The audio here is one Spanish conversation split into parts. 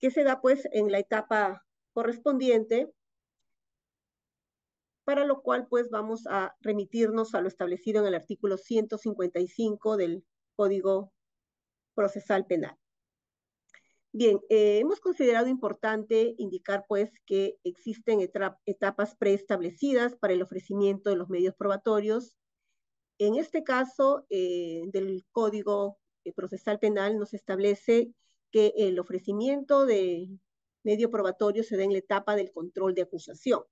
que se da pues en la etapa correspondiente, para lo cual pues vamos a remitirnos a lo establecido en el artículo 155 del Código Procesal Penal. Bien, hemos considerado importante indicar pues que existen etapas preestablecidas para el ofrecimiento de los medios probatorios. En este caso del Código Procesal Penal nos establece que el ofrecimiento de medio probatorio se da en la etapa del control de acusación.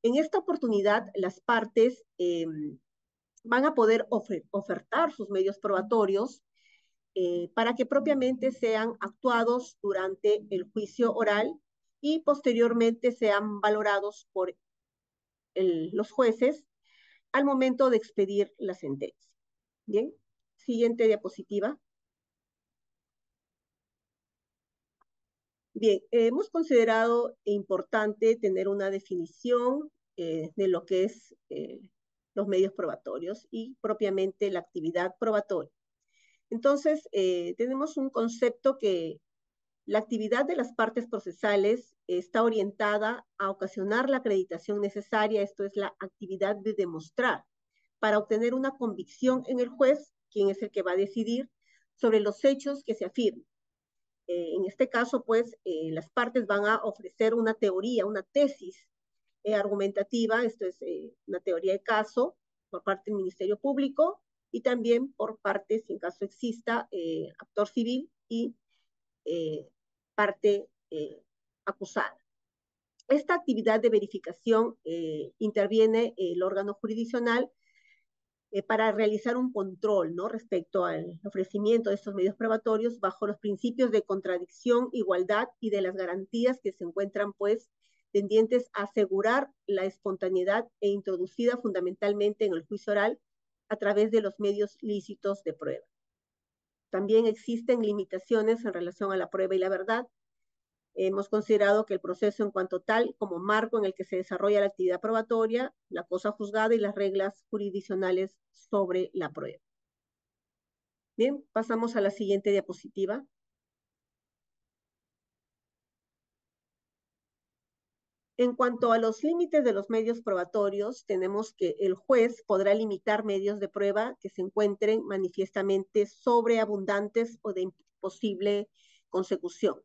En esta oportunidad, las partes van a poder ofertar sus medios probatorios para que propiamente sean actuados durante el juicio oral y posteriormente sean valorados por los jueces al momento de expedir la sentencia. Bien, siguiente diapositiva. Bien, hemos considerado importante tener una definición de lo que es los medios probatorios y propiamente la actividad probatoria. Entonces, tenemos un concepto que la actividad de las partes procesales está orientada a ocasionar la acreditación necesaria, esto es la actividad de demostrar, para obtener una convicción en el juez, quien es el que va a decidir sobre los hechos que se afirman. En este caso, pues, las partes van a ofrecer una teoría, una tesis argumentativa, esto es una teoría de caso por parte del Ministerio Público y también por parte, si en caso exista, actor civil y parte acusada. Esta actividad de verificación interviene el órgano jurisdiccional para realizar un control, ¿no?, respecto al ofrecimiento de estos medios probatorios bajo los principios de contradicción, igualdad y de las garantías que se encuentran, pues, tendientes a asegurar la espontaneidad e introducida fundamentalmente en el juicio oral a través de los medios lícitos de prueba. También existen limitaciones en relación a la prueba y la verdad. Hemos considerado que el proceso en cuanto tal, como marco en el que se desarrolla la actividad probatoria, la cosa juzgada y las reglas jurisdiccionales sobre la prueba. Bien, pasamos a la siguiente diapositiva. En cuanto a los límites de los medios probatorios, tenemos que el juez podrá limitar medios de prueba que se encuentren manifiestamente sobreabundantes o de imposible consecución.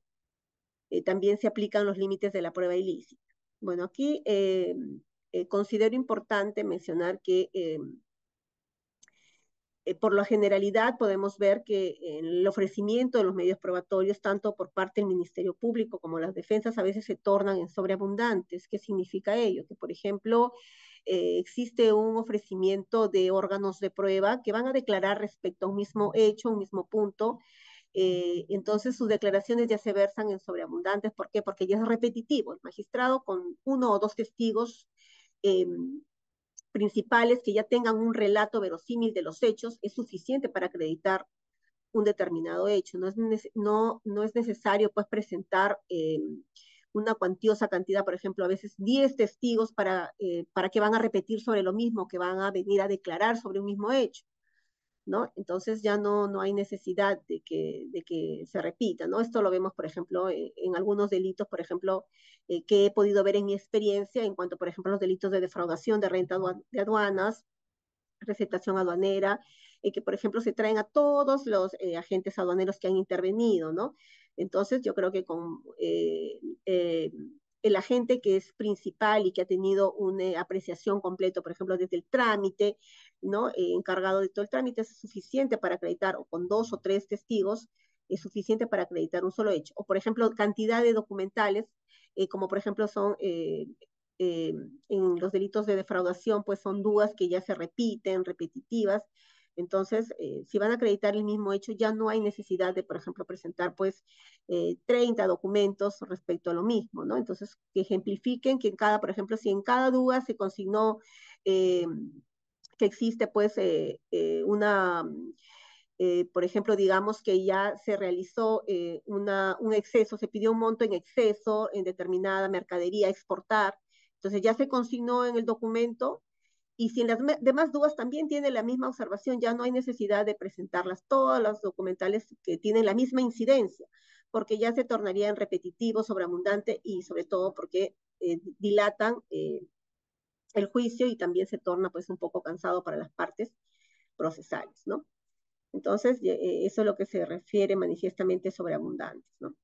También se aplican los límites de la prueba ilícita. Bueno, aquí considero importante mencionar que por la generalidad podemos ver que el ofrecimiento de los medios probatorios, tanto por parte del Ministerio Público como las defensas, a veces se tornan en sobreabundantes. ¿Qué significa ello? Que, por ejemplo, existe un ofrecimiento de órganos de prueba que van a declarar respecto a un mismo hecho, un mismo punto. Entonces sus declaraciones ya se versan en sobreabundantes. ¿Por qué? Porque ya es repetitivo. El magistrado con uno o dos testigos eh, principales que ya tengan un relato verosímil de los hechos es suficiente para acreditar un determinado hecho. No es necesario pues presentar una cuantiosa cantidad, por ejemplo, a veces 10 testigos para que van a repetir sobre lo mismo, que van a venir a declarar sobre un mismo hecho, ¿no? Entonces ya no hay necesidad de que se repita, ¿no? Esto lo vemos, por ejemplo, en algunos delitos, por ejemplo, que he podido ver en mi experiencia en cuanto, por ejemplo, a los delitos de defraudación de renta de aduanas, receptación aduanera, que, por ejemplo, se traen a todos los agentes aduaneros que han intervenido, ¿no? Entonces, yo creo que con el agente que es principal y que ha tenido una apreciación completa, por ejemplo, desde el trámite, ¿no? Encargado de todo el trámite, es suficiente para acreditar, o con 2 o 3 testigos, es suficiente para acreditar un solo hecho. O, por ejemplo, cantidad de documentales, como por ejemplo son en los delitos de defraudación, pues son dudas que ya se repiten, repetitivas. Entonces, si van a acreditar el mismo hecho, ya no hay necesidad de, por ejemplo, presentar pues 30 documentos respecto a lo mismo, ¿no? Entonces, que ejemplifiquen que en cada, por ejemplo, si en cada duda se consignó que existe pues por ejemplo, digamos que ya se realizó un exceso, se pidió un monto en exceso en determinada mercadería a exportar, entonces ya se consignó en el documento y si en las demás dudas también tiene la misma observación, ya no hay necesidad de presentarlas todas las documentales que tienen la misma incidencia. porque ya se tornarían repetitivos, sobreabundante y sobre todo porque dilatan el juicio y también se torna pues un poco cansado para las partes procesales, ¿no? Entonces, eso es lo que se refiere manifiestamente sobreabundantes, ¿no?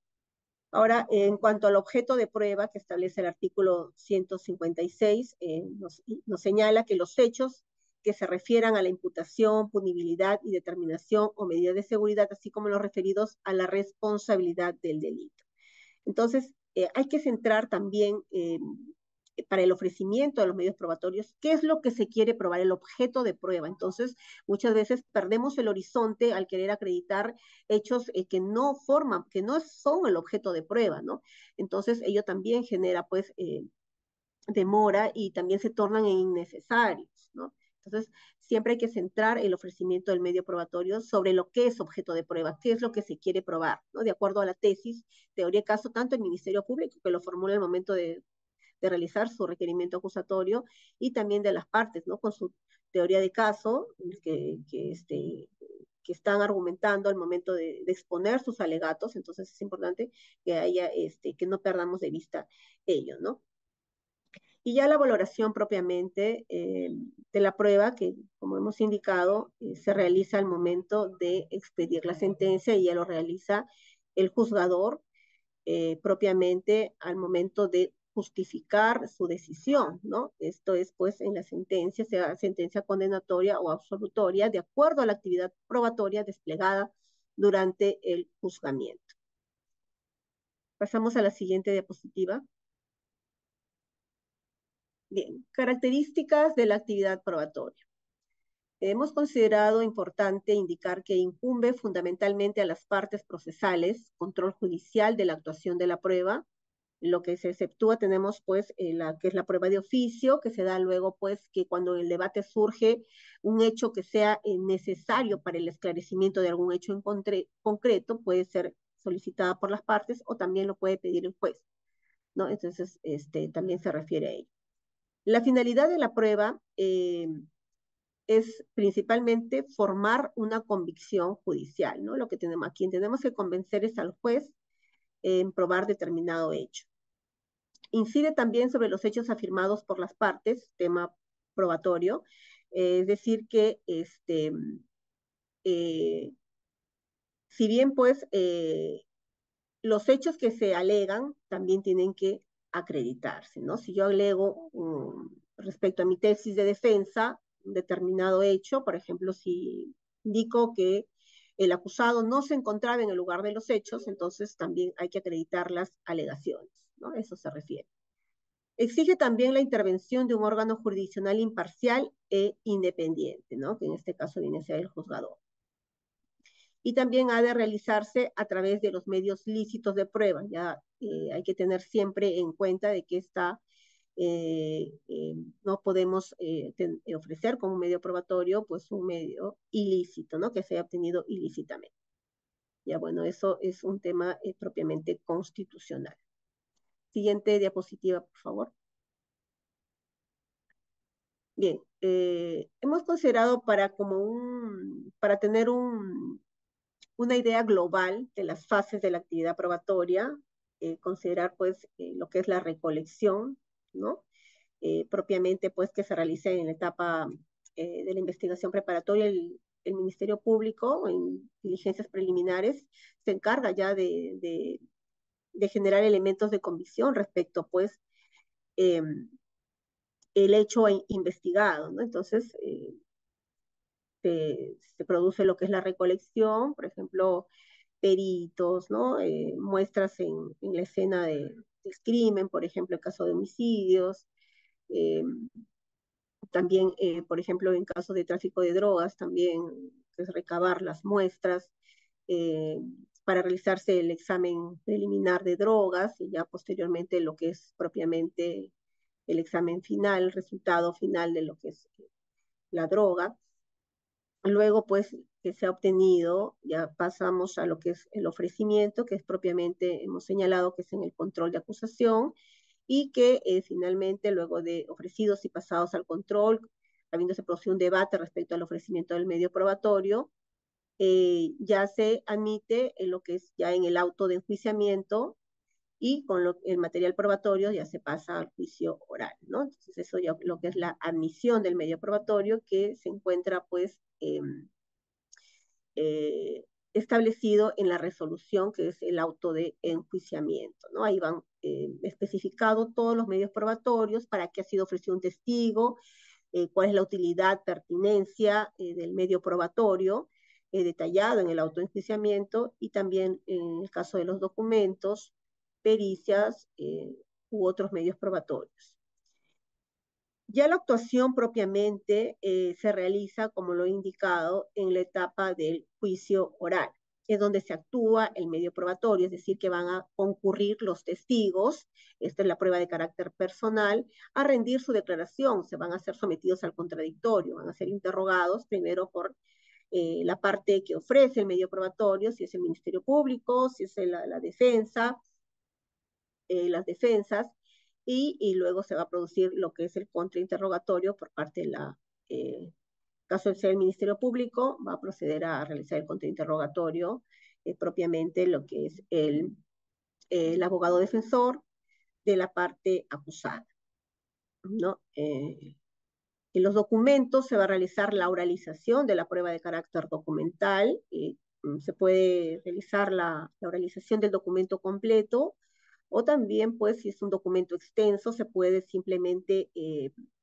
Ahora, en cuanto al objeto de prueba que establece el artículo 156, nos señala que los hechos que se refieran a la imputación, punibilidad y determinación o medida de seguridad, así como los referidos a la responsabilidad del delito. Entonces, hay que centrar también para el ofrecimiento de los medios probatorios, qué es lo que se quiere probar, el objeto de prueba. Entonces, muchas veces perdemos el horizonte al querer acreditar hechos que no forman, que no son el objeto de prueba, ¿no? Entonces, ello también genera, pues, demora y también se tornan innecesarios, ¿no? Entonces, siempre hay que centrar el ofrecimiento del medio probatorio sobre lo que es objeto de prueba, qué es lo que se quiere probar, ¿no? De acuerdo a la tesis, teoría de caso, tanto el Ministerio Público, que lo formula al momento de realizar su requerimiento acusatorio, y también de las partes, ¿no? Con su teoría de caso, que están argumentando al momento de exponer sus alegatos. Entonces es importante que haya, que no perdamos de vista ello, ¿no? Y ya la valoración propiamente de la prueba, que como hemos indicado, se realiza al momento de expedir la sentencia y ya lo realiza el juzgador propiamente al momento de justificar su decisión, ¿no? Esto es, pues, en la sentencia, sea sentencia condenatoria o absolutoria, de acuerdo a la actividad probatoria desplegada durante el juzgamiento. Pasamos a la siguiente diapositiva. Bien, características de la actividad probatoria. Hemos considerado importante indicar que incumbe fundamentalmente a las partes procesales, control judicial de la actuación de la prueba. Lo que se exceptúa tenemos pues que es la prueba de oficio, que se da luego pues que cuando el debate surge un hecho que sea necesario para el esclarecimiento de algún hecho en concreto, puede ser solicitada por las partes o también lo puede pedir el juez, ¿no? Entonces, también se refiere a ello. La finalidad de la prueba es principalmente formar una convicción judicial, ¿no? Lo que tenemos, a quien tenemos que convencer es al juez en probar determinado hecho. Incide también sobre los hechos afirmados por las partes, tema probatorio, es decir, que eh, si bien pues los hechos que se alegan también tienen que acreditarse, ¿no? Si yo alego respecto a mi tesis de defensa un determinado hecho, por ejemplo, si indico que el acusado no se encontraba en el lugar de los hechos, entonces también hay que acreditar las alegaciones, ¿no? Eso se refiere. Exige también la intervención de un órgano jurisdiccional imparcial e independiente, ¿no? Que en este caso viene a ser el juzgador. Y también ha de realizarse a través de los medios lícitos de prueba. Ya hay que tener siempre en cuenta de que no podemos ofrecer como medio probatorio pues un medio ilícito, ¿no? Que se haya obtenido ilícitamente. Ya bueno, eso es un tema propiamente constitucional. Siguiente diapositiva, por favor. Bien, hemos considerado para tener una idea global de las fases de la actividad probatoria, considerar pues lo que es la recolección, ¿no? Propiamente pues que se realice en la etapa de la investigación preparatoria, el Ministerio Público en diligencias preliminares se encarga ya de generar elementos de convicción respecto pues eh, el hecho investigado, ¿no? Entonces, se produce lo que es la recolección, por ejemplo, peritos, ¿no? Muestras en la escena del crimen, por ejemplo, el caso de homicidios, eh, también, por ejemplo, en caso de tráfico de drogas, también es recabar las muestras eh, para realizarse el examen preliminar de drogas y ya posteriormente lo que es propiamente el examen final, el resultado final de lo que es la droga. Luego, pues, que se ha obtenido, ya pasamos a lo que es el ofrecimiento, que es propiamente, hemos señalado que es en el control de acusación, y que finalmente, luego de ofrecidos y pasados al control, habiéndose producido un debate respecto al ofrecimiento del medio probatorio, ya se admite en lo que es ya en el auto de enjuiciamiento y con el material probatorio ya se pasa al juicio oral, ¿no? Entonces eso ya lo que es la admisión del medio probatorio que se encuentra pues eh, establecido en la resolución que es el auto de enjuiciamiento, ¿no? Ahí van especificados todos los medios probatorios, para qué ha sido ofrecido un testigo, cuál es la utilidad, pertinencia del medio probatorio, detallado en el auto de enjuiciamiento, y también en el caso de los documentos, pericias u otros medios probatorios. Ya la actuación propiamente se realiza, como lo he indicado, en la etapa del juicio oral. Es donde se actúa el medio probatorio, es decir, que van a concurrir los testigos, esta es la prueba de carácter personal, a rendir su declaración, se van a ser sometidos al contradictorio, van a ser interrogados primero por la parte que ofrece el medio probatorio, si es el Ministerio Público, si es la defensa, las defensas, y luego se va a producir lo que es el contrainterrogatorio por parte de la, caso de ser el Ministerio Público, va a proceder a realizar el contrainterrogatorio, propiamente lo que es el abogado defensor de la parte acusada, ¿no? En los documentos se va a realizar la oralización de la prueba de carácter documental, se puede realizar la oralización del documento completo, o también, pues, si es un documento extenso, se puede simplemente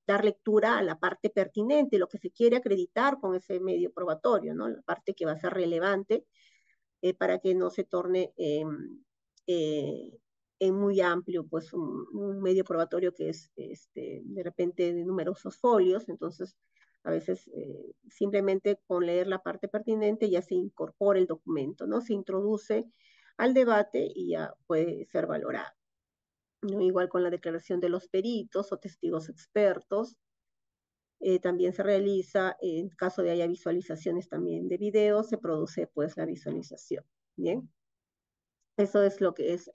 dar lectura a la parte pertinente, lo que se quiere acreditar con ese medio probatorio, ¿no? La parte que va a ser relevante para que no se torne eh, en muy amplio, pues un medio probatorio que es de repente de numerosos folios, entonces a veces simplemente con leer la parte pertinente ya se incorpora el documento, ¿no? Se introduce al debate y ya puede ser valorado, ¿no? Igual con la declaración de los peritos o testigos expertos, también se realiza, en caso de haya visualizaciones también de video, se produce pues la visualización, ¿bien? Eso es lo que es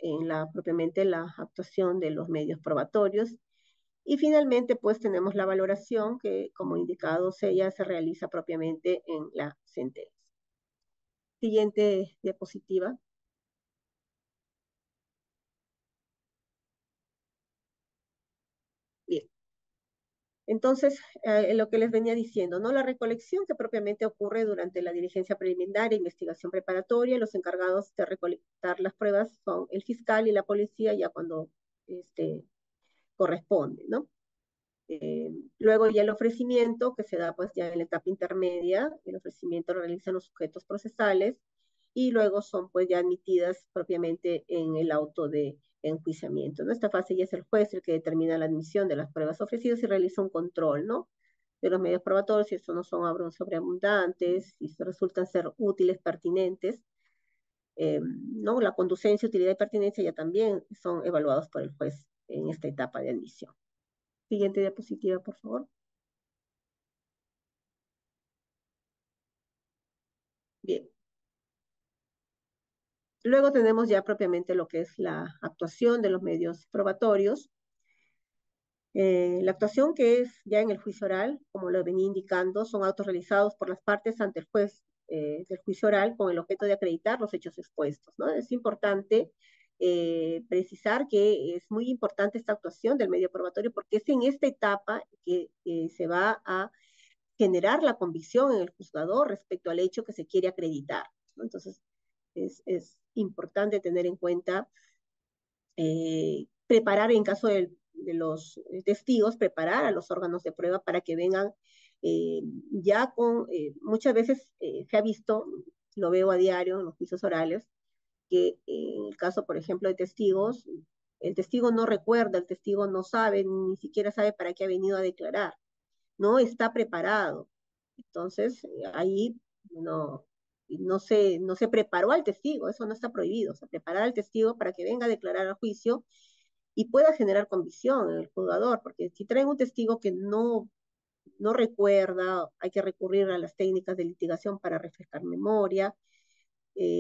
propiamente la actuación de los medios probatorios. Y finalmente, pues tenemos la valoración que, como indicado, ya se realiza propiamente en la sentencia. Siguiente diapositiva. Bien. Entonces, lo que les venía diciendo, ¿no? La recolección que propiamente ocurre durante la diligencia preliminar e investigación preparatoria, los encargados de recolectar las pruebas son el fiscal y la policía, ya cuando corresponde, ¿no? Luego ya el ofrecimiento, que se da pues ya en la etapa intermedia, el ofrecimiento lo realizan los sujetos procesales, y luego son pues ya admitidas propiamente en el auto de enjuiciamiento, ¿no? Esta fase ya es el juez el que determina la admisión de las pruebas ofrecidas y realiza un control, ¿no? De los medios probatorios, si estos no son sobreabundantes, si resultan ser útiles, pertinentes, ¿no? La conducencia, utilidad y pertinencia ya también son evaluados por el juez en esta etapa de admisión. Siguiente diapositiva, por favor. Bien. Luego tenemos ya propiamente lo que es la actuación de los medios probatorios. La actuación que es ya en el juicio oral, como lo venía indicando, son autos realizados por las partes ante el juez del juicio oral con el objeto de acreditar los hechos expuestos, ¿no? Es importante precisar que es muy importante esta actuación del medio probatorio porque es en esta etapa que se va a generar la convicción en el juzgador respecto al hecho que se quiere acreditar, ¿no? Entonces, es importante tener en cuenta, preparar en caso de los testigos, preparar a los órganos de prueba para que vengan ya con, muchas veces se ha visto, lo veo a diario en los juicios orales, que en el caso, por ejemplo, de testigos, el testigo no recuerda, el testigo no sabe, ni siquiera sabe para qué ha venido a declarar, no está preparado. Entonces, ahí no se preparó al testigo, eso no está prohibido, o sea, preparar al testigo para que venga a declarar al juicio y pueda generar convicción en el juzgador, porque si traen un testigo que no recuerda, hay que recurrir a las técnicas de litigación para refrescar memoria,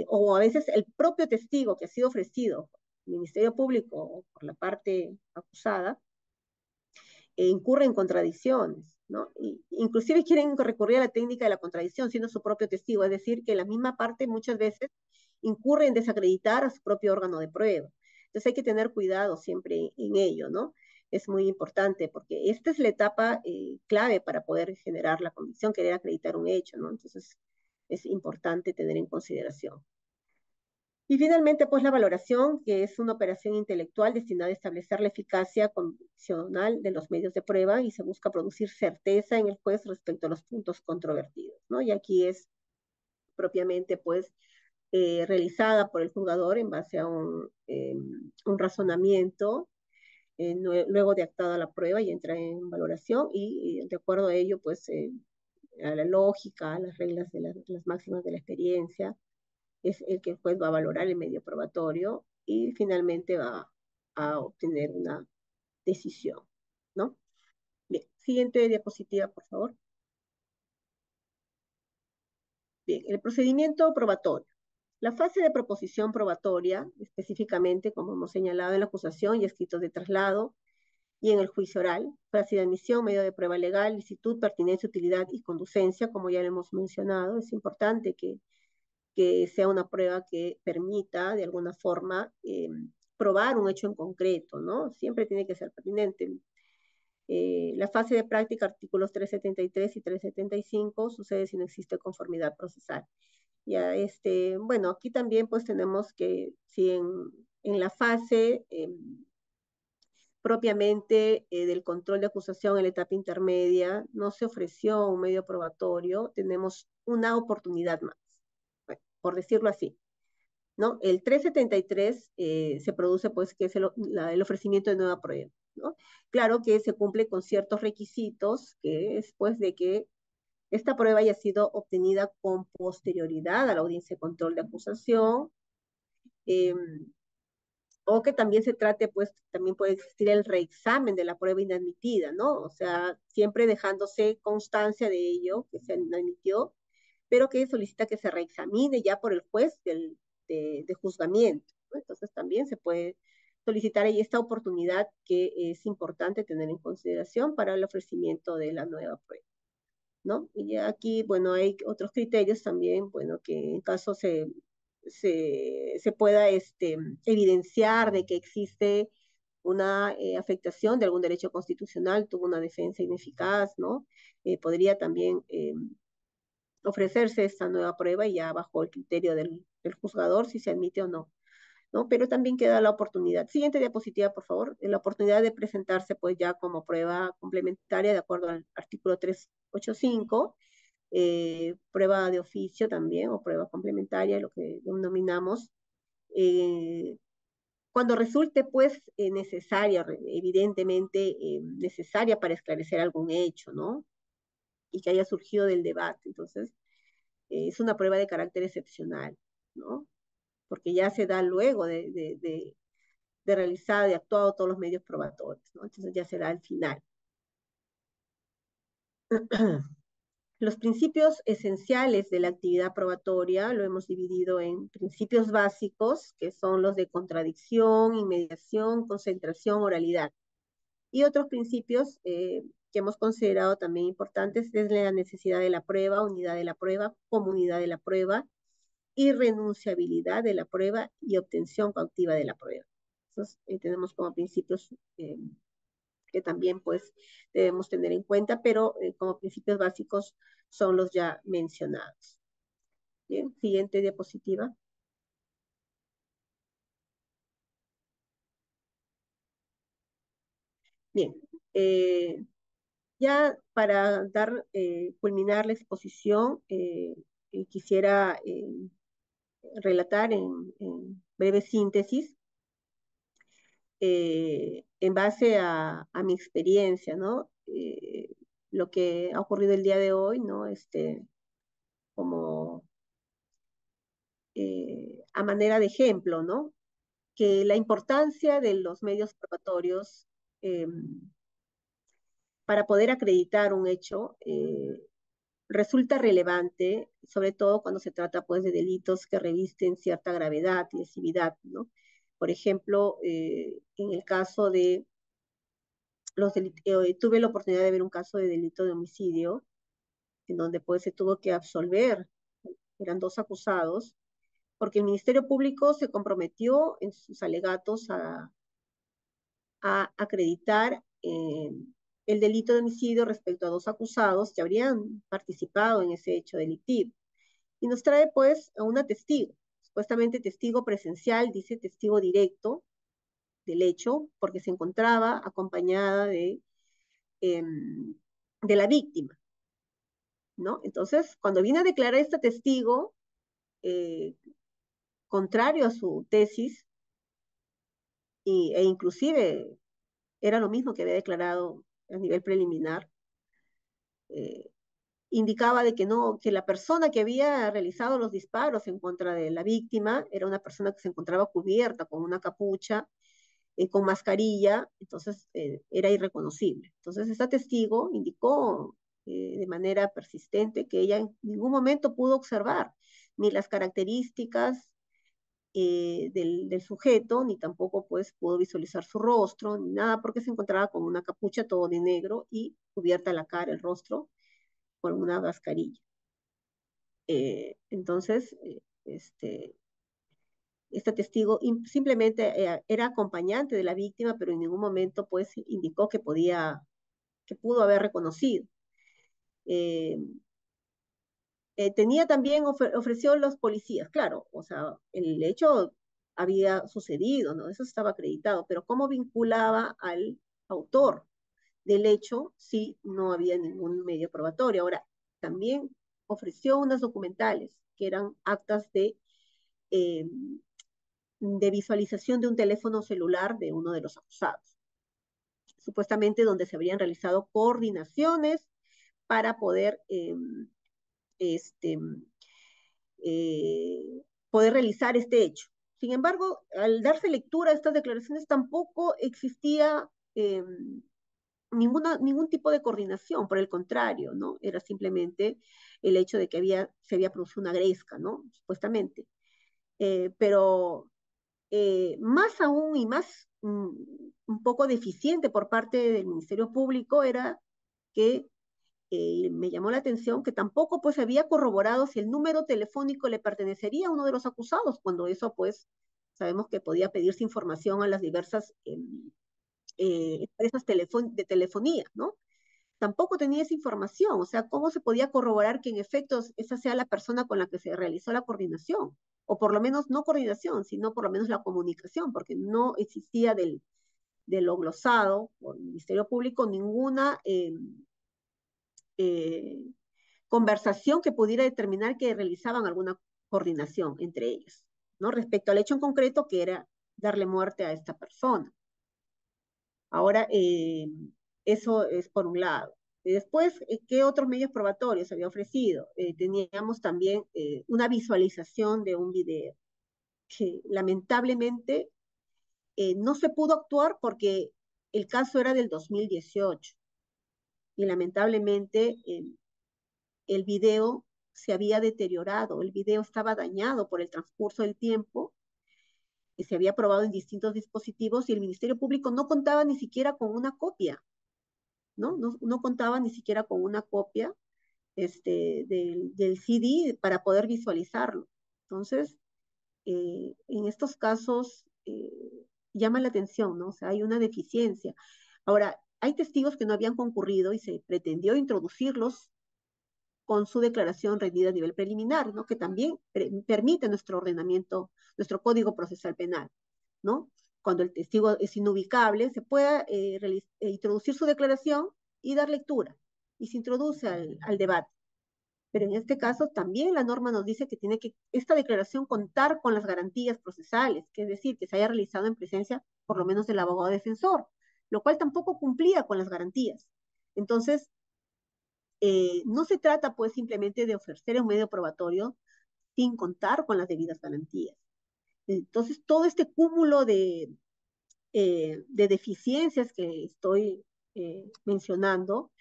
o a veces el propio testigo que ha sido ofrecido por el Ministerio Público o por la parte acusada, incurre en contradicciones. ¿no? Y, inclusive quieren recurrir a la técnica de la contradicción, siendo su propio testigo, es decir, que la misma parte muchas veces incurre en desacreditar a su propio órgano de prueba. Entonces hay que tener cuidado siempre en ello, ¿no? Es muy importante porque esta es la etapa clave para poder generar la convicción, querer acreditar un hecho, ¿no? Entonces es importante tener en consideración. Y finalmente, pues la valoración, que es una operación intelectual destinada a establecer la eficacia condicional de los medios de prueba y se busca producir certeza en el juez respecto a los puntos controvertidos, ¿no? Y aquí es propiamente, pues, realizada por el juzgador en base a un razonamiento, luego de actada la prueba y entra en valoración y de acuerdo a ello, pues, a la lógica, a las reglas de las máximas de la experiencia, es el que el juez va a valorar el medio probatorio y finalmente va a obtener una decisión, ¿no? Bien, siguiente diapositiva, por favor. Bien, el procedimiento probatorio. La fase de proposición probatoria, específicamente, como hemos señalado en la acusación y escritos de traslado, y en el juicio oral, fase de admisión, medio de prueba legal, licitud, pertinencia, utilidad y conducencia, como ya lo hemos mencionado, es importante que sea una prueba que permita de alguna forma probar un hecho en concreto, ¿no? Siempre tiene que ser pertinente. La fase de práctica, artículos 373 y 375, sucede si no existe conformidad procesal. Ya, bueno, aquí también pues tenemos que si en la fase propiamente del control de acusación en la etapa intermedia no se ofreció un medio probatorio, tenemos una oportunidad más, bueno, por decirlo así. ¿No? El 373 se produce, pues, que es el ofrecimiento de nueva prueba, ¿no? Claro que se cumple con ciertos requisitos, que es, pues, de que esta prueba haya sido obtenida con posterioridad a la audiencia de control de acusación, eh, o que también se trate, pues, también puede existir el reexamen de la prueba inadmitida, ¿no? O sea, siempre dejándose constancia de ello, que se admitió, pero que solicita que se reexamine ya por el juez de juzgamiento, ¿no? Entonces también se puede solicitar ahí esta oportunidad que es importante tener en consideración para el ofrecimiento de la nueva prueba, ¿no? Y aquí, bueno, hay otros criterios también, bueno, que en caso se pueda evidenciar de que existe una afectación de algún derecho constitucional, tuvo una defensa ineficaz, ¿no? Podría también ofrecerse esta nueva prueba y ya bajo el criterio del juzgador si se admite o no, ¿no? Pero también queda la oportunidad. Siguiente diapositiva, por favor. La oportunidad de presentarse pues ya como prueba complementaria de acuerdo al artículo 385, prueba de oficio también o prueba complementaria, lo que denominamos, eh, cuando resulte pues necesaria, evidentemente necesaria para esclarecer algún hecho, ¿no? Y que haya surgido del debate. Entonces, es una prueba de carácter excepcional, ¿no? Porque ya se da luego de realizar, de actuado todos los medios probatorios, ¿no? Entonces ya se da al final. Los principios esenciales de la actividad probatoria lo hemos dividido en principios básicos, que son los de contradicción, inmediación, concentración, oralidad. Y otros principios que hemos considerado también importantes es la necesidad de la prueba, unidad de la prueba, comunidad de la prueba, irrenunciabilidad de la prueba y obtención cautiva de la prueba. Entonces, tenemos como principios que también pues debemos tener en cuenta, pero como principios básicos son los ya mencionados. Bien, siguiente diapositiva. Bien, ya para culminar la exposición, quisiera relatar en breve síntesis en base a mi experiencia, ¿no? Lo que ha ocurrido el día de hoy, ¿no? Como a manera de ejemplo, ¿no? Que la importancia de los medios probatorios eh, para poder acreditar un hecho resulta relevante, sobre todo cuando se trata pues de delitos que revisten cierta gravedad y lesividad, ¿no? Por ejemplo, en el caso tuve la oportunidad de ver un caso de delito de homicidio, en donde pues se tuvo que absolver, eran dos acusados, porque el Ministerio Público se comprometió en sus alegatos a acreditar el delito de homicidio respecto a dos acusados que habrían participado en ese hecho delictivo. Y nos trae pues a una testigo, supuestamente testigo presencial, dice testigo directo del hecho, porque se encontraba acompañada eh, de la víctima, ¿no? Entonces, cuando viene a declarar este testigo, eh, contrario a su tesis, e inclusive era lo mismo que había declarado a nivel preliminar, eh, indicaba de que no, que la persona que había realizado los disparos en contra de la víctima era una persona que se encontraba cubierta con una capucha, con mascarilla, entonces era irreconocible. Entonces, esta testigo indicó de manera persistente que ella en ningún momento pudo observar ni las características del sujeto, ni tampoco pues pudo visualizar su rostro, ni nada, porque se encontraba con una capucha todo de negro y cubierta la cara, el rostro, con una mascarilla. Entonces, este testigo simplemente era acompañante de la víctima, pero en ningún momento pues indicó que pudo haber reconocido. Eh, tenía también, ofreció los policías, claro, o sea, el hecho había sucedido, ¿no? Eso estaba acreditado, pero ¿cómo vinculaba al autor del hecho si no había ningún medio probatorio? Ahora, también ofreció unas documentales que eran actas eh, de visualización de un teléfono celular de uno de los acusados, supuestamente donde se habrían realizado coordinaciones para poder este, poder realizar este hecho. Sin embargo, al darse lectura a estas declaraciones tampoco existía ningún tipo de coordinación, por el contrario, ¿no? Era simplemente el hecho de que se había producido una gresca, ¿no? Supuestamente. Pero más aún y más un poco deficiente por parte del Ministerio Público era que me llamó la atención que tampoco pues había corroborado si el número telefónico le pertenecería a uno de los acusados, cuando eso pues sabemos que podía pedirse información a las diversas empresas de telefonía, ¿no? Tampoco tenía esa información, o sea, ¿cómo se podía corroborar que en efecto esa sea la persona con la que se realizó la coordinación? O por lo menos no coordinación, sino por lo menos la comunicación, porque no existía de lo glosado por el Ministerio Público ninguna eh, conversación que pudiera determinar que realizaban alguna coordinación entre ellos, ¿no? Respecto al hecho en concreto que era darle muerte a esta persona. Ahora, eso es por un lado. Y después, ¿qué otros medios probatorios había ofrecido? Teníamos también una visualización de un video que lamentablemente no se pudo actuar porque el caso era del 2018 y lamentablemente el video se había deteriorado, el video estaba dañado por el transcurso del tiempo, que se había probado en distintos dispositivos y el Ministerio Público no contaba ni siquiera con una copia, ¿no? No contaba ni siquiera con una copia del CD para poder visualizarlo. Entonces, en estos casos llama la atención, ¿no? O sea, hay una deficiencia. Ahora, hay testigos que no habían concurrido y se pretendió introducirlos con su declaración rendida a nivel preliminar, ¿no? Que también permite nuestro ordenamiento, nuestro Código Procesal Penal, ¿no? Cuando el testigo es inubicable, se puede introducir su declaración y dar lectura, y se introduce al debate. Pero en este caso también la norma nos dice que tiene que esta declaración contar con las garantías procesales, que es decir, que se haya realizado en presencia por lo menos del abogado defensor, lo cual tampoco cumplía con las garantías. Entonces, no se trata pues simplemente de ofrecer un medio probatorio sin contar con las debidas garantías. Entonces, todo este cúmulo de deficiencias que estoy mencionando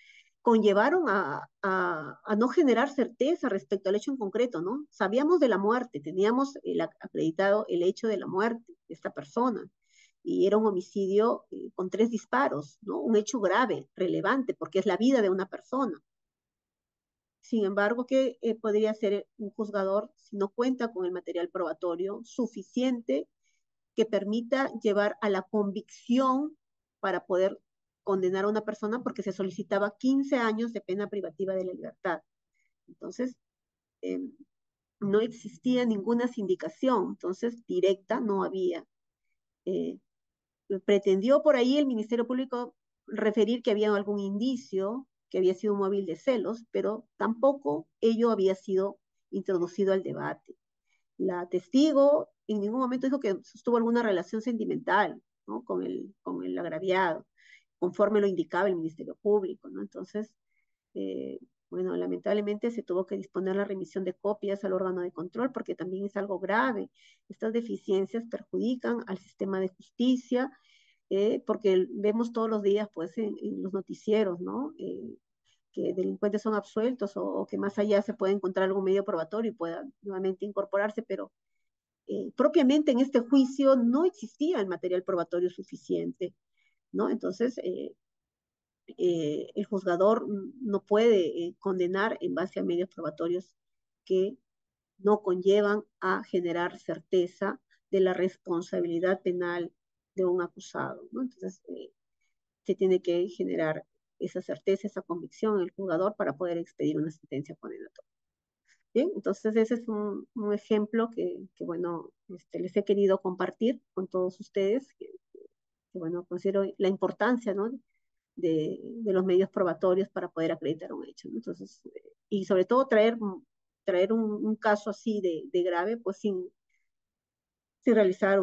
conllevaron a no generar certeza respecto al hecho en concreto, ¿no? Sabíamos de la muerte, teníamos acreditado el hecho de la muerte de esta persona, y era un homicidio con 3 disparos, ¿no? Un hecho grave, relevante, porque es la vida de una persona. Sin embargo, ¿qué podría hacer un juzgador si no cuenta con el material probatorio suficiente que permita llevar a la convicción para poder condenar a una persona porque se solicitaba 15 años de pena privativa de la libertad? Entonces, eh, no existía ninguna sindicación, entonces directa no había. Eh, Pretendió por ahí el Ministerio Público referir que había algún indicio, que había sido un móvil de celos, pero tampoco ello había sido introducido al debate. La testigo en ningún momento dijo que sostuvo alguna relación sentimental, ¿no? con el agraviado, conforme lo indicaba el Ministerio Público, ¿no? Entonces, eh, bueno, lamentablemente se tuvo que disponer la remisión de copias al órgano de control porque también es algo grave. Estas deficiencias perjudican al sistema de justicia, porque vemos todos los días, pues, en los noticieros, ¿no? Que delincuentes son absueltos o que más allá se puede encontrar algún medio probatorio y pueda nuevamente incorporarse, pero propiamente en este juicio no existía el material probatorio suficiente, ¿no? Entonces, el juzgador no puede condenar en base a medios probatorios que no conllevan a generar certeza de la responsabilidad penal de un acusado, ¿no? Entonces, se tiene que generar esa certeza, esa convicción en el jugador para poder expedir una sentencia condenatoria. Bien, entonces ese es un ejemplo bueno, les he querido compartir con todos ustedes, bueno, considero la importancia, ¿no? De los medios probatorios para poder acreditar un hecho, ¿no? Entonces, y sobre todo traer un caso así de grave, pues sin realizar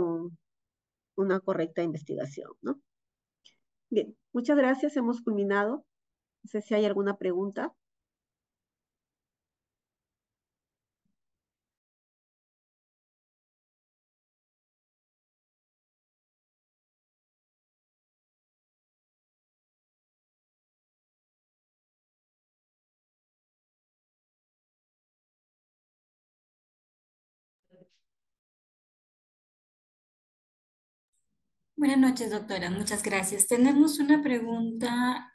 una correcta investigación, ¿no? Bien, muchas gracias, hemos culminado. No sé si hay alguna pregunta. Buenas noches, doctora. Muchas gracias. Tenemos una pregunta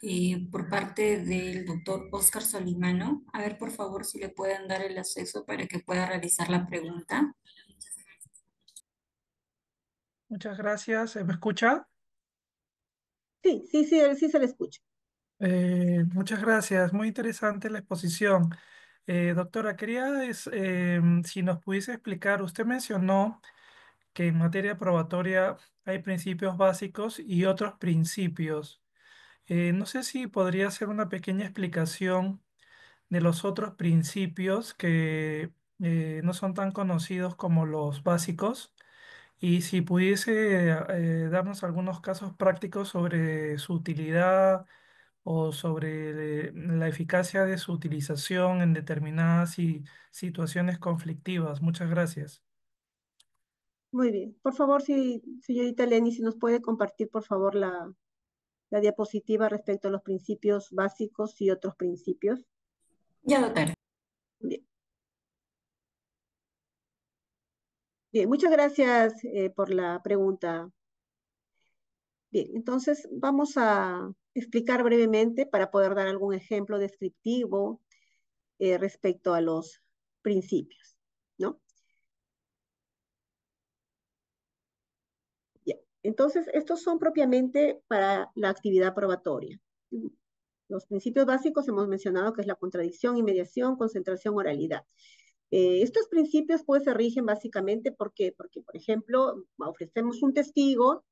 por parte del doctor Oscar Solimano. A ver, por favor, si le pueden dar el acceso para que pueda realizar la pregunta. Muchas gracias. ¿Me escucha? Sí, sí, sí, sí se le escucha. Muchas gracias. Muy interesante la exposición. Doctora, si nos pudiese explicar, usted mencionó que en materia probatoria hay principios básicos y otros principios. No sé si podría hacer una pequeña explicación de los otros principios que no son tan conocidos como los básicos. Y si pudiese darnos algunos casos prácticos sobre su utilidad o sobre la eficacia de su utilización en determinadas situaciones conflictivas. Muchas gracias. Muy bien. Por favor, si, señorita Lenny, si nos puede compartir, por favor, la diapositiva respecto a los principios básicos y otros principios. Ya, doctora. Bien, bien, muchas gracias por la pregunta. Bien, entonces vamos a explicar brevemente para poder dar algún ejemplo descriptivo respecto a los principios, ¿no? Ya. Entonces, estos son propiamente para la actividad probatoria. Los principios básicos hemos mencionado que es la contradicción, inmediación, concentración, oralidad. Estos principios pues se rigen básicamente porque, por ejemplo, ofrecemos un testigo,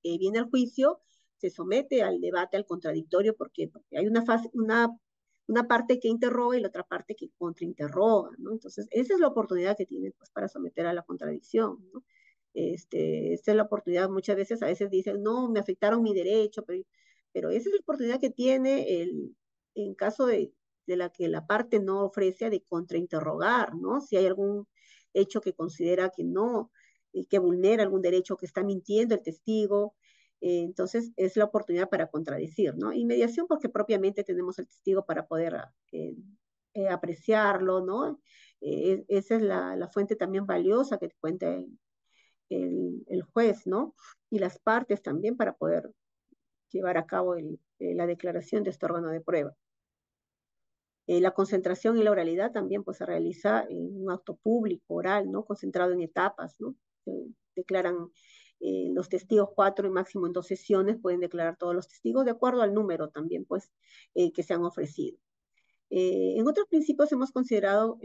viene al juicio, se somete al debate, al contradictorio, porque hay una parte que interroga y la otra parte que contrainterroga, ¿no? Entonces, esa es la oportunidad que tiene pues, para someter a la contradicción, ¿no? Esta es la oportunidad, muchas veces, a veces dicen, no, me afectaron mi derecho, pero esa es la oportunidad que tiene en caso de la que la parte no ofrece de contrainterrogar, ¿no? Si hay algún hecho que considera que no, que vulnera algún derecho, que está mintiendo el testigo, entonces es la oportunidad para contradecir, ¿no? Inmediación porque propiamente tenemos el testigo para poder apreciarlo, ¿no? Esa es la fuente también valiosa que cuenta el juez, ¿no? Y las partes también para poder llevar a cabo la declaración de este órgano de prueba. La concentración y la oralidad también pues, se realiza en un acto público, oral, ¿no? Concentrado en etapas, ¿no? Declaran los testigos 4 y máximo en 2 sesiones, pueden declarar todos los testigos de acuerdo al número también, pues, que se han ofrecido. En otros principios hemos considerado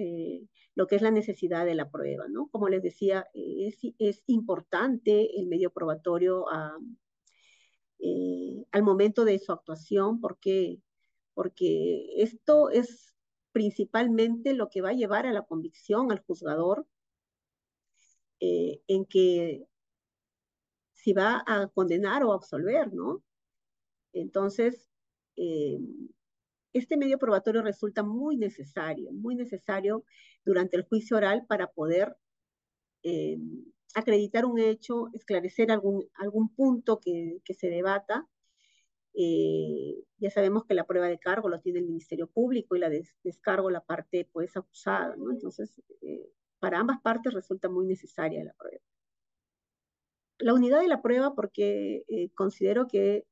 lo que es la necesidad de la prueba, ¿no? Como les decía, es importante el medio probatorio al momento de su actuación, porque esto es principalmente lo que va a llevar a la convicción al juzgador en que si va a condenar o absolver, ¿no? Entonces, eh, este medio probatorio resulta muy necesario durante el juicio oral para poder eh, acreditar un hecho, esclarecer algún punto que se debata. Ya sabemos que la prueba de cargo lo tiene el Ministerio Público y la descargo la parte pues acusada, ¿no? Entonces, para ambas partes resulta muy necesaria la prueba. La unidad de la prueba porque considero que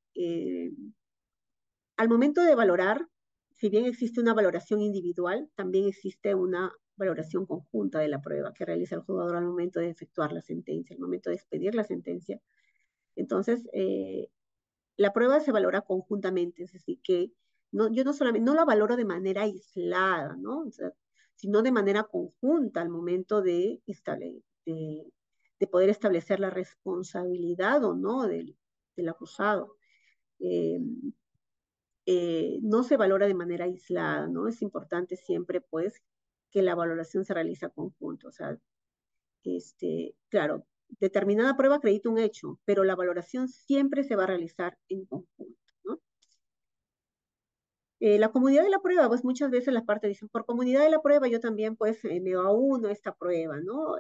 al momento de valorar, si bien existe una valoración individual, también existe una valoración conjunta de la prueba que realiza el juzgador al momento de efectuar la sentencia, al momento de expedir la sentencia. Entonces, la prueba se valora conjuntamente, es decir, que yo no solamente, no la valoro de manera aislada, ¿no? O sea, sino de manera conjunta al momento de poder establecer la responsabilidad o no del acusado. Eh, no se valora de manera aislada, ¿no? Es importante siempre, pues, que la valoración se realiza conjunto. O sea, claro, determinada prueba acredita un hecho, pero la valoración siempre se va a realizar en conjunto, ¿no? La comunidad de la prueba, pues muchas veces las partes dicen, por comunidad de la prueba yo también pues me auno esta prueba, ¿no?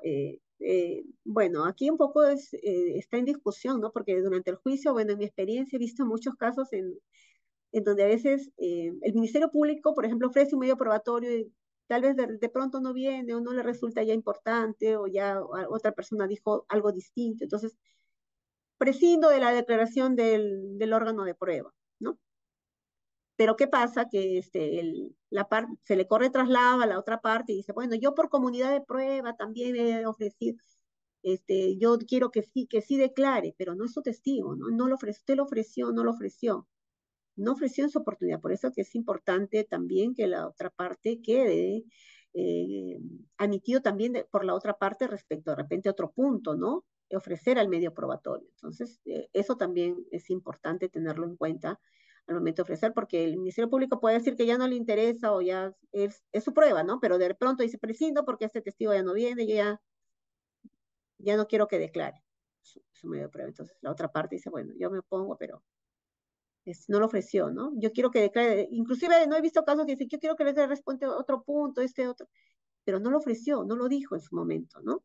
Bueno, aquí un poco está en discusión, ¿no? Porque durante el juicio, bueno, en mi experiencia he visto muchos casos en donde a veces el Ministerio Público, por ejemplo, ofrece un medio probatorio y tal vez de pronto no viene o no le resulta ya importante o ya otra persona dijo algo distinto. Entonces, prescindo de la declaración del órgano de prueba, ¿no? Pero ¿qué pasa? Que se le corre traslado a la otra parte y dice, bueno, yo por comunidad de prueba también he ofrecido, yo quiero que sí declare, pero no es su testigo, ¿no? No lo ofreció, usted lo ofreció, no lo ofreció. No ofreció en su oportunidad. Por eso que es importante también que la otra parte quede eh, admitido también por la otra parte respecto de repente a otro punto, ¿no? Ofrecer al medio probatorio. Entonces, eso también es importante tenerlo en cuenta al momento de ofrecer, porque el Ministerio Público puede decir que ya no le interesa o ya es su prueba, ¿no? Pero de pronto dice, prescindo porque este testigo ya no viene, ya no quiero que declare su medio de prueba. Entonces, la otra parte dice, bueno, yo me opongo, pero no lo ofreció, ¿no? Yo quiero que declare, inclusive no he visto casos que dicen, yo quiero que le responda otro punto, otro, pero no lo ofreció, no lo dijo en su momento, ¿no?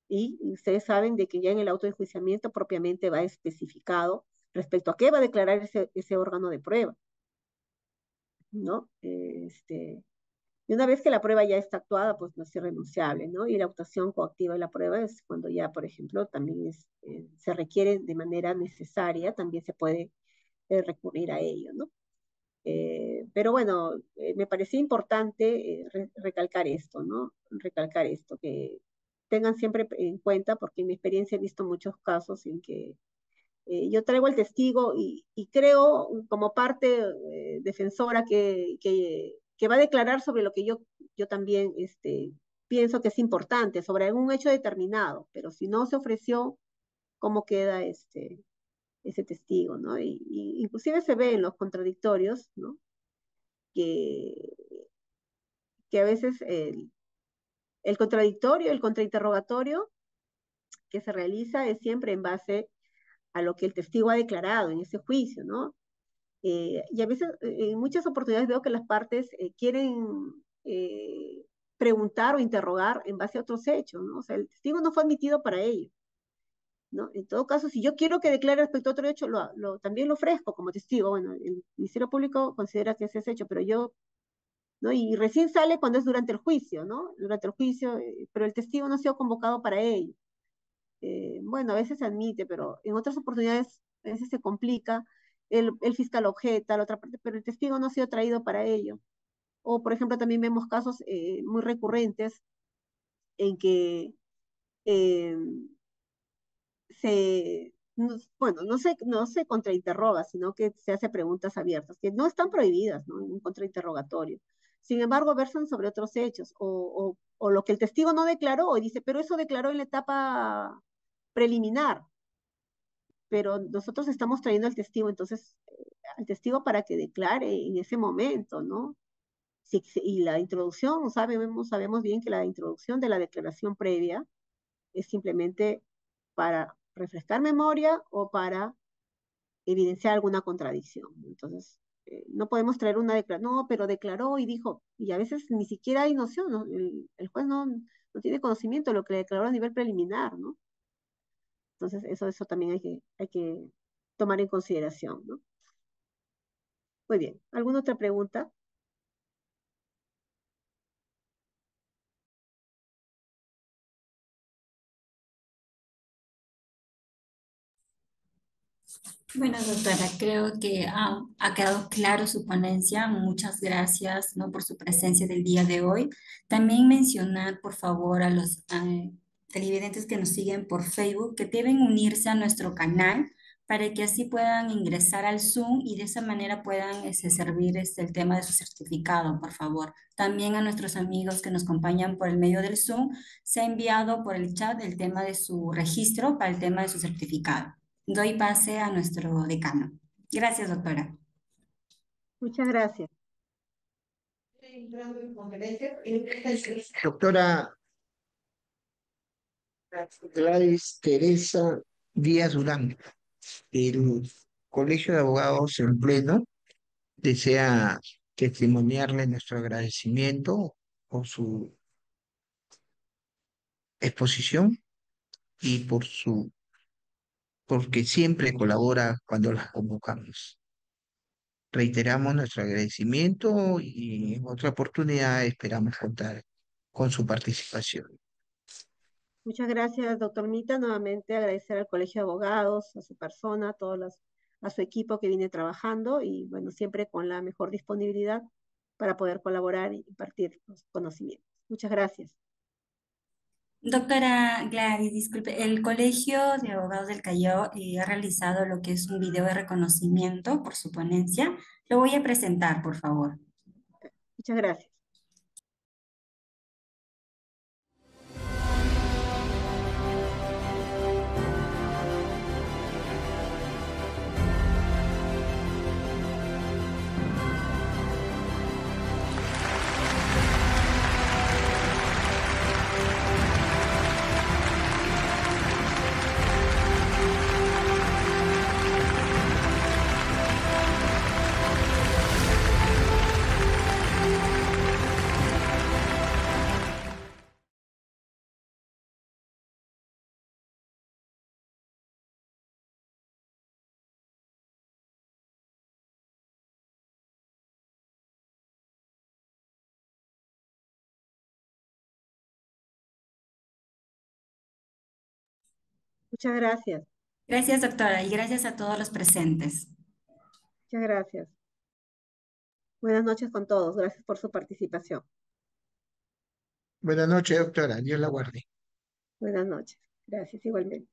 Y ustedes saben de que ya en el auto de enjuiciamiento propiamente va especificado respecto a qué va a declarar ese órgano de prueba, ¿no? Y una vez que la prueba ya está actuada, pues no es irrenunciable, ¿no? Y la actuación coactiva de la prueba es cuando ya, por ejemplo, también se requiere de manera necesaria, también se puede recurrir a ello, ¿no? Pero bueno, me parecía importante recalcar esto, ¿no? Recalcar esto, que tengan siempre en cuenta, porque en mi experiencia he visto muchos casos en que yo traigo el testigo y creo como parte defensora que va a declarar sobre lo que yo también pienso que es importante, sobre algún hecho determinado, pero si no se ofreció, ¿cómo queda ese testigo, ¿no? Y inclusive se ve en los contradictorios, ¿no? Que, que a veces el contradictorio, el contrainterrogatorio que se realiza es siempre en base a lo que el testigo ha declarado en ese juicio, ¿no? Y a veces, en muchas oportunidades veo que las partes quieren preguntar o interrogar en base a otros hechos, ¿no? O sea, el testigo no fue admitido para ello, ¿no? En todo caso, si yo quiero que declare respecto a otro hecho, también lo ofrezco como testigo. Bueno, el Ministerio Público considera que ese es hecho, pero yo, ¿no? Y recién sale cuando es durante el juicio, ¿no? Durante el juicio, pero el testigo no ha sido convocado para ello. bueno, a veces se admite, pero en otras oportunidades a veces se complica, el fiscal objeta, la otra parte, pero el testigo no ha sido traído para ello. O, por ejemplo, también vemos casos muy recurrentes en que eh, bueno, no se contrainterroga, sino que se hace preguntas abiertas, que no están prohibidas, ¿no? En un contrainterrogatorio. Sin embargo, versan sobre otros hechos, o lo que el testigo no declaró, y dice, pero eso declaró en la etapa preliminar, pero nosotros estamos trayendo al testigo, entonces, al testigo para que declare en ese momento, ¿no? Y la introducción, sabemos bien que la introducción de la declaración previa es simplemente para refrescar memoria o para evidenciar alguna contradicción. Entonces, no podemos traer una declaración, no, pero declaró y dijo, y a veces ni siquiera hay noción, ¿no? El juez no tiene conocimiento de lo que le declaró a nivel preliminar, ¿no? Entonces, eso también hay que tomar en consideración, ¿no? Muy bien. ¿Alguna otra pregunta? Bueno, doctora, creo que ha quedado claro su ponencia. Muchas gracias, ¿no? Por su presencia del día de hoy. También mencionar, por favor, a los televidentes que nos siguen por Facebook que deben unirse a nuestro canal para que así puedan ingresar al Zoom y de esa manera puedan servir el tema de su certificado, por favor. También a nuestros amigos que nos acompañan por el medio del Zoom, se ha enviado por el chat el tema de su registro para el tema de su certificado. Doy pase a nuestro decano. Gracias, doctora. Muchas gracias. Doctora Gladys Teresa Díaz Durán, el Colegio de Abogados en pleno desea testimoniarle nuestro agradecimiento por su exposición y porque siempre colabora cuando las convocamos. Reiteramos nuestro agradecimiento y en otra oportunidad esperamos contar con su participación. Muchas gracias, doctor Mita. Nuevamente agradecer al Colegio de Abogados, a su persona, a su equipo que viene trabajando y, bueno, siempre con la mejor disponibilidad para poder colaborar y impartir los conocimientos. Muchas gracias. Doctora Gladys, disculpe, el Colegio de Abogados del Callao ha realizado lo que es un video de reconocimiento por su ponencia. Lo voy a presentar, por favor. Muchas gracias. Muchas gracias. Gracias, doctora, y gracias a todos los presentes. Muchas gracias. Buenas noches con todos. Gracias por su participación. Buenas noches, doctora. Dios la guarde. Buenas noches. Gracias igualmente.